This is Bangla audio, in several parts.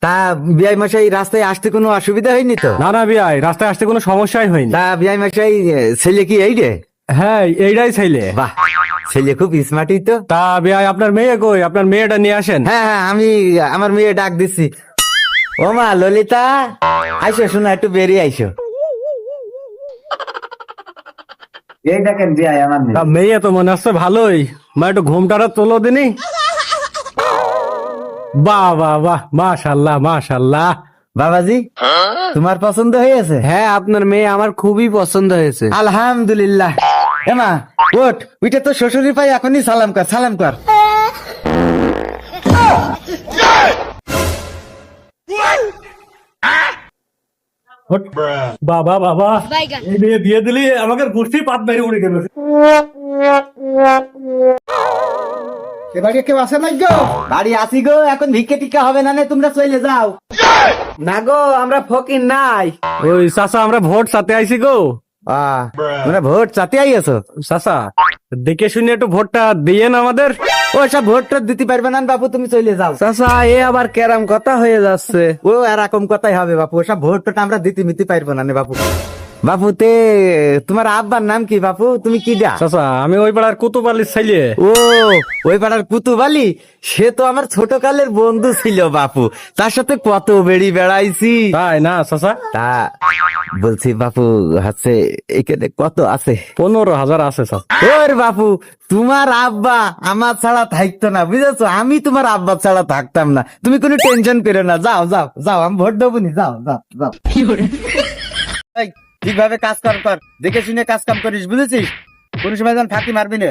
তা বিআই মশাই রাস্তায় আসতে কোনো অসুবিধা হয়নি তো? না না বিয়াই, রাস্তায় আসতে কোনো সমস্যাই হয়নি। তা বিআই মশাই ছেলে কি এই রে? হ্যাঁ, এইটাই ছেলে। বাহ, ছেলে খুব স্মার্টই তো। তা বিয়াই, আপনার মেয়ে কই? আপনার মেয়েটা নিয়ে আসেন। হ্যাঁ হ্যাঁ, আমি আমার মেয়ে ডাক দিচ্ছি। ও মা ললিতা, আইসো শোনা, একটু বেরিয়ে আইসো। এই দেখেন বিআই আমার মেয়ে। তা মেয়ে তো মনে হচ্ছে ভালোই। মা একটু ঘুমটাটা তোলো দিনি। বাহ বাহ বাহ, মাশাল্লাহ মাশাল্লাহ। বাবাজি, তোমার পছন্দ হয়েছে? হ্যাঁ, আপনার মেয়ে আমার খুবই পছন্দ হয়েছে। আলহামদুলিল্লাহ। এমা ওঠ, ওইটা তো শ্বশুরি পাই, এখনই সালাম কর, সালাম কর। বাবা বাবা, এই মেয়ে বিয়ে দিলি আমাকে গোষ্ঠী পাত বাইরে উড়ে গেল। এবারে কেউ আসে নাই গো? বাড়ি আসি গো, এখন ভিক্ষে টিকা হবে না, তোমরা চলে যাও। না গো, আমরা ফকির নাই। ওই চাচা, আমরা ভোট সাথে আইছি গো। তোমরা ভোট চাতে আইছো? চাচা, দেখে শুনে একটু ভোটটা দিয়েন আমাদের। ও সব ভোট টোট দিতে পারবে না বাপু, তুমি চলে যাও। চাচা, এ আবার কেরাম কথা হয়ে যাচ্ছে। ও এরকম কথাই হবে বাপু, ওসব ভোট টোট আমরা দিতে পারবো না বাপু। বাপু তে তোমার আব্বার নাম কি বাপু? তুমি কি ডা? চাচা, আমি ওই পাড়ার কুতুবালির ছেলে। ও ওই পাড়ার কুতুবালি, সে তো আমার ছোট কালের বন্ধু ছিল বাপু, তার সাথে কত বেড়ি বেড়াইছি। তাই না চাচা? তা বলছি বাপু, হচ্ছে এখানে কত আছে? 15,000 আছে চাচা। ওর বাপু, তোমার আব্বা আমার ছাড়া থাকতো না, বুঝেছো? আমি তোমার আব্বা ছাড়া থাকতাম না, তুমি কোনো টেনশন করো না। যাও যাও যাও, আমি ভোট দেবো নি, যাও যাও যাও। এই, ঠিকভাবে কাজ কর, দেখে শুনে কাজ কাম করিস, বুঝেছিস? কোন সময় যেন ফাঁকি মারবি না।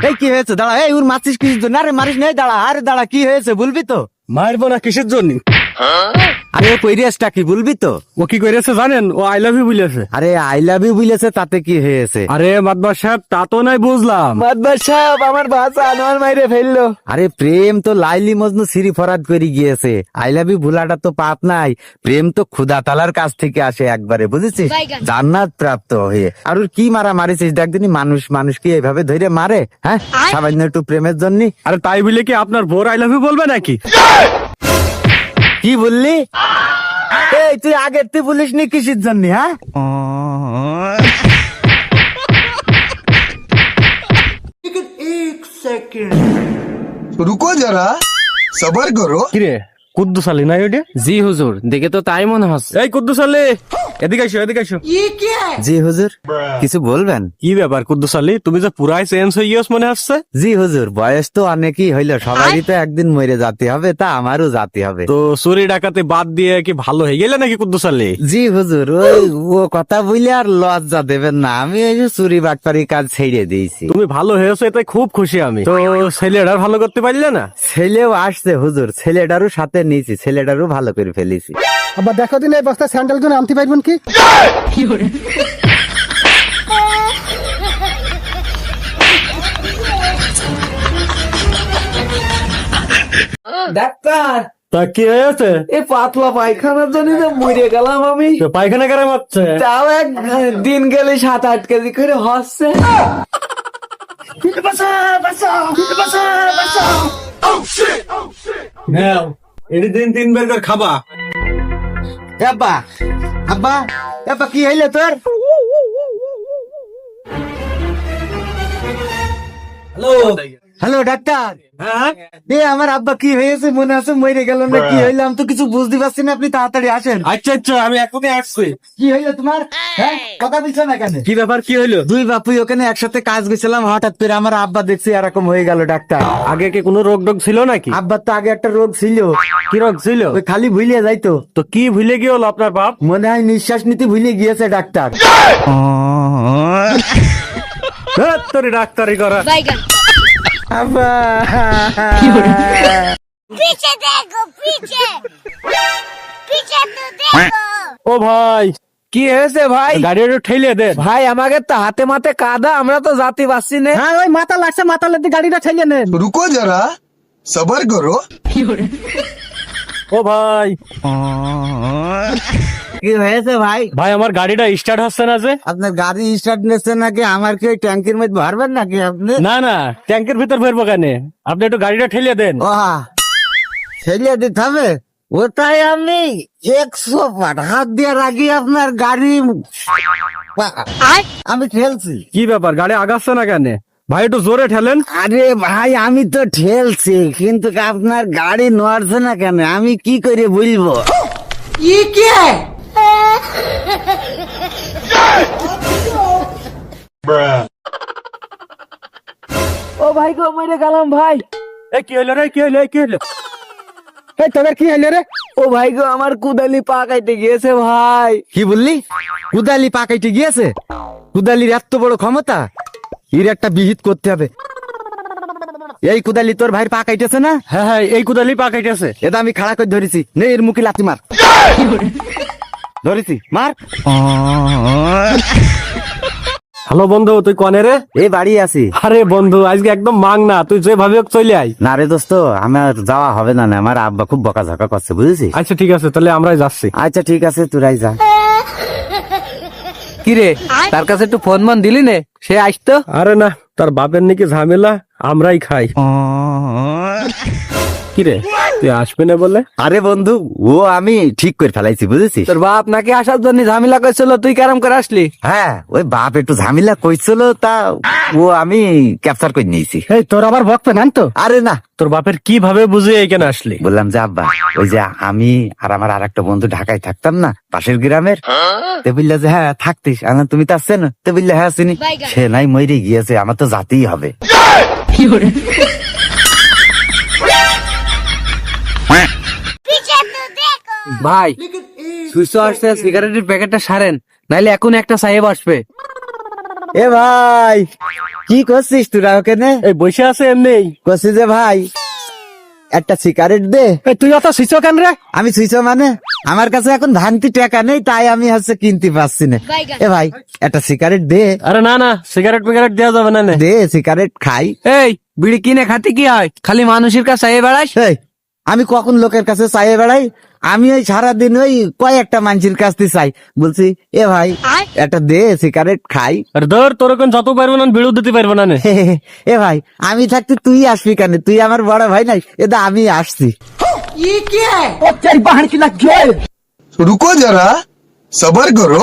এই কি হয়েছে? দাঁড়া, এই ওর মারছিস কিসের জন্য? আরে মারিস নাই, দাঁড়া, আরে দাঁড়া, কি হয়েছে বলবি তো? মারবো না কিসের জন্য? আরে ও কইরিয়াসটা কি বলবি তো? ও কি করেছে জানেন? ও আই লাভ ইউ বলেছে। আরে আই লাভ ইউ বলেছে, তাতে কি হয়েছে? আরে মাতবার সাহেব, তা তো নাই বুঝলাম। মাদবার সাহেব, আমার বাচ্চা আনোয়ার মাইরে ফেললো। আরে প্রেম তো লাইলি মজনু সিরি ফরাদ করে গিয়েছে, আই লাভ ইউ ভুলাটা তো পাপ নাই। প্রেম তো খুদা তালার কাছ থেকে আসে একবারে, বুঝেছিস? জান্নাত প্রাপ্ত হয়ে। আর ওর কি মারা মারিছিস? দেখদিনি মানুষ কি এইভাবে ধরে মারে? হ্যাঁ, সামান্য একটু প্রেমের জন্য? আরে তাই বলে কি আপনার বোর আই লাভ ইউ বলবে নাকি? কি বললি? এই তুই আগের তুই বলিস নি কিসের জন্য? হ্যাঁ, रुको जरा सबर करो। কিরে, কুদ্দুস আলী নাই ওইটা? জি হুজুর, দেখে তো তাই মনে হচ্ছে। এই কুদ্দুস আলী, এদিকে আসো, এদিকে আসো। জি হুজুর, কিছু বলবেন? কি ব্যাপার কুদ্দুস আলী, তুমি যে পুরাই চেঞ্জ হয়ে গিয়েছ মনে হচ্ছে। জি হুজুর, বয়স তো অনেকই হইল, সবারই তো একদিন মরে যেতে হবে, তা আমারও যেতে হবে। তো চুরি ডাকাতে বাদ দিয়ে কি ভালো হয়ে গেলে নাকি কুদ্দুস আলী? জি হুজুর, ওই ও কথা বলে আর লজ্জা দেবেন না, আমি এই যে চুরি বাটপারি কাজ ছেড়ে দিয়েছি। তুমি ভালো হয়েছো, এতে খুব খুশি আমি। তো ছেলেটা ভালো করতে পারলে না? ছেলেও আসছে হুজুর, ছেলেটারও সাথে নিয়েছি, ছেলেটারও ভালো করে ফেলেছি। আবার দেখো দিন, এই বস্তা স্যান্ডেল গুলো আনতে পারবেন কি? ডাক্তার, তা কি হয়েছে? এই পাতলা পায়খানার জন্য তো মরে গেলাম আমি। তো পায়খানা কেন হচ্ছে? তাও এক দিন গেলে 7-8 কেজি করে হচ্ছে। নাও, এটি দিন 3 বের করে খাবা। আব্বা আব্বা আব্বা, কি হইলো তোর? হ্যালো হ্যালো ডাক্তার, হ্যাঁ, আমার আব্বা কি হয়েছে মনে আছে মরে গেল না, কি হইলো আমি তো কিছু বুঝতে পারছি না, আপনি তাড়াতাড়ি আসেন। আচ্ছা আচ্ছা, আমি এখনই আসছি। কি হইলো তোমার? হ্যাঁ, কথা বলছো না কেন? কি ব্যাপার, কি হইলো? দুই বাপুই ওখানে একসাথে কাজ গেছিলাম, হঠাৎ করে আমার আব্বা দেখছি এরকম হয়ে গেল ডাক্তার। আগে কি কোনো রোগ টোগ ছিল নাকি? আব্বার তো আগে একটা রোগ ছিল। কি রোগ ছিল? ওই খালি ভুলিয়ে যাইতো, তো কি ভুলে গিয়ে হলো আপনার বাপ? মনে হয় নিঃশ্বাস নিতে ভুলে গিয়েছে ডাক্তার। তোর ডাক্তারি করা। আব্বা पीछे देखो पीछे पीछे तो देखो ও ভাই, কি হয়েছে ভাই? গাড়ি একটু ঠেলে দেন। ভাই, আমাকে তো হাতে মাতে কাদা, আমরা তো জাতি পাচ্ছি না। হ্যাঁ, ওই মাথা লাগছে, মাথা লাগতে গাড়িটা ঠেলে নেন। रुको जरा सबर करो। ও ভাই, কি হয়েছে ভাই? ভাই আমার গাড়িটা স্টার্ট হচ্ছে না যে। আপনার গাড়ি স্টার্ট নিচ্ছে নাকি? আমার কি ওই ট্যাঙ্কির মধ্যে ভরবেন নাকি আপনি? না না, ট্যাঙ্কের ভিতর ভরবো কেন? আপনি একটু গাড়িটা ঠেলিয়ে দেন। ছেলিয়ে দিতে হবে? ওটাই আমি 100 হাত দিয়ে রাখি আপনার গাড়ি। আমি ঠেলছি। কি ব্যাপার, গাড়ি আগাচ্ছে না কেন? ভাই একটু জোরে ঠেলেন। আরে ভাই আমি তো ঠেলছি, কিন্তু আপনার গাড়ি নড়ছে না কেন? আমি কি করে বলবো? ও ভাই গো, মরে গেলাম ভাই। এ কি হলো রে, কি হলো, কি হলো? এই তোদের কি হইলো রে? ও ভাই গো, আমার কুদালি পা কাইতে গিয়েছে ভাই। কি বললি? কুদালি পাকাইতে গিয়েছে? কুদালির এত বড় ক্ষমতা? এর একটা বিহিত করতে হবে। এই কুদালি তোর ভাইয়ের পা কাইতেছে না? হ্যাঁ হ্যাঁ, এই কুদালি পা কাইতেছে। এটা আমি খাড়া করে ধরেছি। নে এর মুখে লাথি মার। ধরেছি, মার। হ্যালো বন্ধু, তুই কনে রে? এই বাড়ি আছি। আরে বন্ধু, আজকে একদম মাং না, তুই যেভাবে হোক চলে আয়। না রে দোস্ত, আমার যাওয়া হবে না। আমার আব্বা খুব বকাঝকা করছে, বুঝেছিস? আচ্ছা ঠিক আছে, তাহলে আমরাই যাচ্ছি। আচ্ছা ঠিক আছে, তোরাই যা। কি রে, তার কাছে একটু ফোন মান দিলি নে, সে আসতো। আরে না, তার বাপের নাকি ঝামেলা, আমরাই খাই। কি রে, তুই আসবে না বলে? আরে বন্ধু, ও আমি ঠিক করে ফেলাইছি, বুঝেছিস? তোর বাপ নাকি আসার জন্য ঝামেলা করছিল, তুই কেরম করে আসলি? হ্যাঁ, ওই বাপ একটু ঝামেলা কইছিল, তা ও আমি ক্যাপচার করে নিয়েছি। এই তোর আবার বকবে না তো? আরে না, তোর বাপের কিভাবে বুঝে এখানে আসলি? বললাম যে আব্বা, ওই যে আমি আর আমার আর একটা বন্ধু ঢাকায় থাকতাম না, পাশের গ্রামের। তে বললে যে হ্যাঁ থাকতিস, আমি তুমি তো আসছে না? তে বললে হ্যাঁ চিনি। সে নাই মরে গিয়েছে, আমার তো যাতেই হবে। पीछे तो देखो ভাই সুইচ আসছে, সিগারেটের প্যাকেটটা সারেন, নাইলে এখন একটা সাহেব আসবে। এ ভাই, কি করছিস তোরা ওখানে? এই বসে আছে এমনি। করছিস যে ভাই একটা সিগারেট দে। এই তুই অত সুইচ কেন রে? আমি সুইচ মানে আমার কাছে এখন ভান্তি টাকা নেই, তাই আমি হচ্ছে কিনতে পারছি না। এ ভাই একটা সিগারেট দে। আরে না না, সিগারেট পিগারেট দেওয়া যাবে না। দে সিগারেট খাই। এই বিড়ি কিনে খাতে কি হয়? খালি মানুষের কাছে চাইয়ে বেড়াস। এই, আমি কখন লোকের কাছে চাইয়ে বেড়াই? আমি ওই সারাদিন ওই কয়েকটা মানুষের কাছ থেকে চাই। বলছি এ ভাই একটা দে সিগারেট খাই। আরে ধর, তোর কোন যত পারবো না, বিড়ু দিতে পারবো না। এ ভাই আমি থাকতে তুই আসবি কেন? তুই আমার বড় ভাই নাই? এটা আমি আসছি। रुको जरा सबर करो